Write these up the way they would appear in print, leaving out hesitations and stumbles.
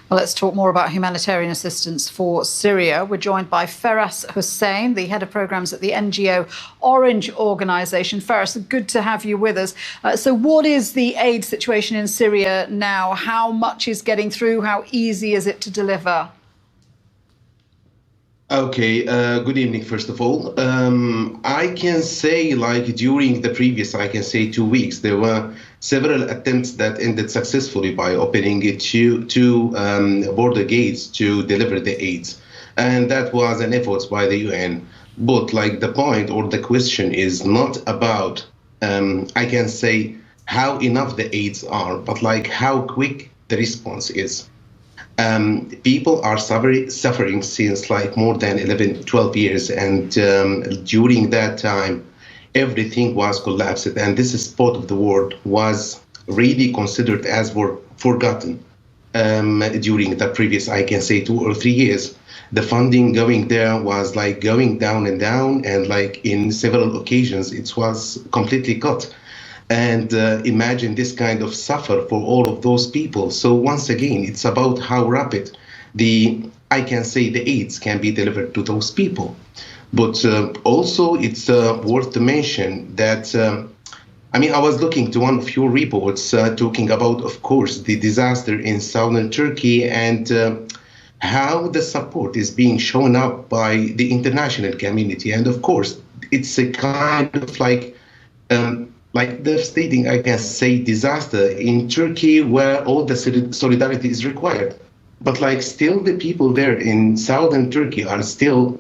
Well, let's talk more about humanitarian assistance for Syria. We're joined by Feras Hussein, the head of programmes at the NGO Orange organisation. Feras, good to have you with us. So what is the aid situation in Syria now? How much is getting through? How easy is it to deliver? Okay, good evening, first of all. I can say, like, during the previous, 2 weeks, there were several attempts that ended successfully by opening two border gates to deliver the aids. And that was an effort by the UN. But, like, the point or the question is not about, I can say, how enough the aids are, but, like, how quick the response is. People are suffering since like more than 11, 12 years. And during that time, everything was collapsed. And this spot of the world was really considered as forgotten during the previous, 2 or 3 years. The funding going there was like going down and down. And like in several occasions, it was completely cut. And imagine this kind of suffer for all of those people. So once again, it's about how rapid the aids can be delivered to those people. But also it's worth to mention that, I was looking to one of your reports talking about, of course, the disaster in southern Turkey and how the support is being shown up by the international community. And of course, it's a kind of like devastating, disaster in Turkey where all the solidarity is required. But like still the people there in southern Turkey are still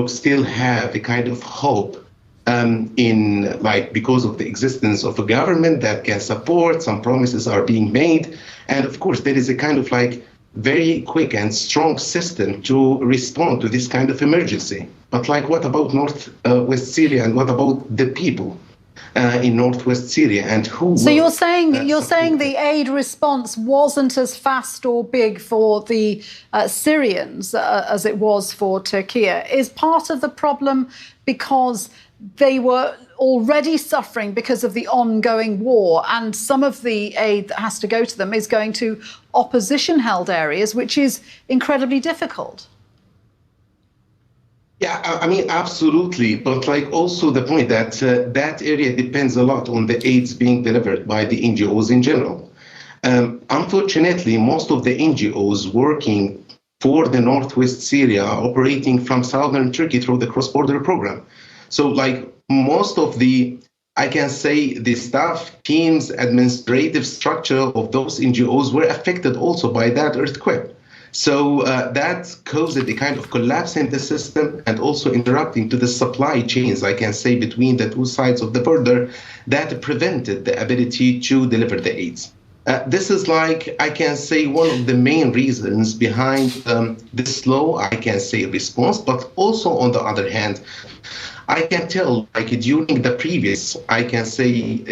still have a kind of hope in like because of the existence of a government that can support, some promises are being made. And of course, there is a kind of like very quick and strong system to respond to this kind of emergency. But like what about West Syria and what about the people? In northwest Syria and who? So you're saying the aid response wasn't as fast or big for the Syrians as it was for Turkey. Is part of the problem because they were already suffering because of the ongoing war, and some of the aid that has to go to them is going to opposition-held areas, which is incredibly difficult? Yeah, absolutely. But like also the point that that area depends a lot on the aids being delivered by the NGOs in general. Unfortunately, most of the NGOs working for the Northwest Syria are operating from southern Turkey through the cross-border program. So like most of the, the staff, teams, administrative structure of those NGOs were affected also by that earthquake. So that caused a kind of collapse in the system and also interrupting to the supply chains, between the two sides of the border that prevented the ability to deliver the aids. This is one of the main reasons behind the slow, response, but also on the other hand, I can tell during the previous,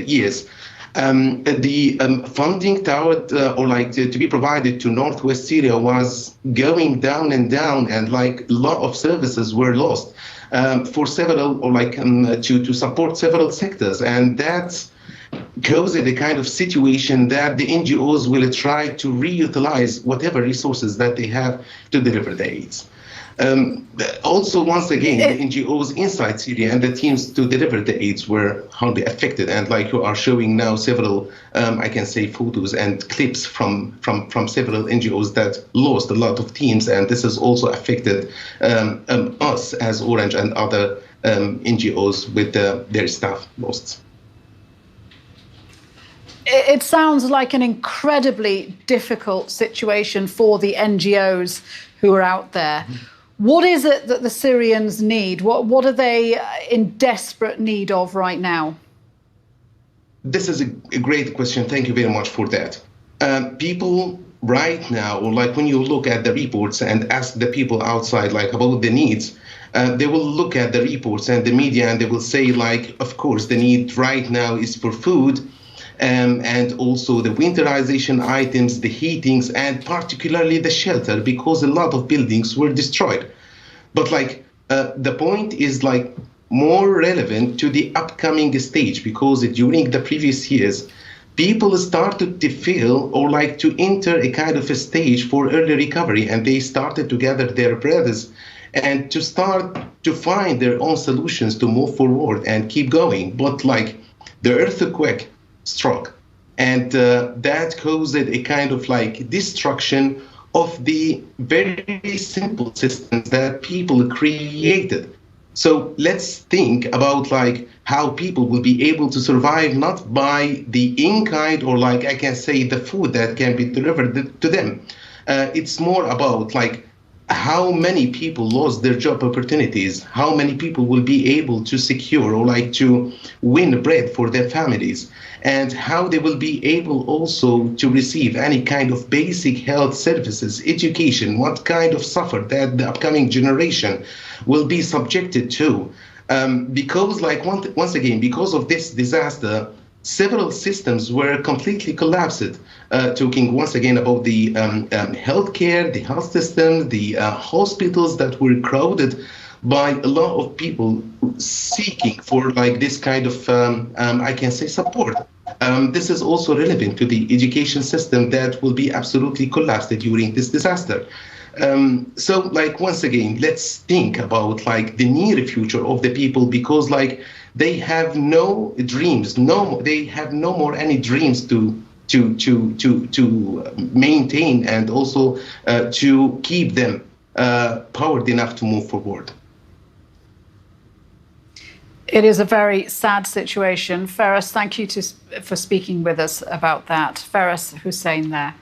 years, the funding toward to be provided to Northwest Syria was going down and down, and like a lot of services were lost for several to support several sectors, and that caused a kind of situation that the NGOs will try to reutilize whatever resources that they have to deliver the aids. Also, once again, the NGOs inside Syria and the teams to deliver the aids were hardly affected. And like you are showing now several, photos and clips from several NGOs that lost a lot of teams. And this has also affected us as Orange and other NGOs with their staff lost. It sounds like an incredibly difficult situation for the NGOs who are out there. What is it that the Syrians need? What are they in desperate need of right now? This is a great question. Thank you very much for that. People right now, or like when you look at the reports and ask the people outside about the needs, they will look at the reports and the media and they will say of course, the need right now is for food. And also the winterization items, the heatings, and particularly the shelter, because a lot of buildings were destroyed. But the point is more relevant to the upcoming stage, because during the previous years, people started to feel or like to enter a kind of a stage for early recovery, and they started to gather their brothers and to start to find their own solutions to move forward and keep going. But like the earthquake struck, and that caused a kind of like destruction of the very simple systems that people created. So let's think about like how people will be able to survive, not by the in-kind or like I can say the food that can be delivered to them. It's more about like how many people lost their job opportunities, how many people will be able to secure or like to win bread for their families, and how they will be able also to receive any kind of basic health services, education, what kind of suffer that the upcoming generation will be subjected to. Because like once again, because of this disaster, several systems were completely collapsed. Talking once again about the healthcare, the health system, the hospitals that were crowded by a lot of people seeking for like this kind of, I can say, support. This is also relevant to the education system that will be absolutely collapsed during this disaster. So like once again, let's think about like the near future of the people, because like they have no dreams, they have no more any dreams to maintain and also to keep them powered enough to move forward. It is a very sad situation. Feras, thank you for speaking with us about that. Feras Hussein there.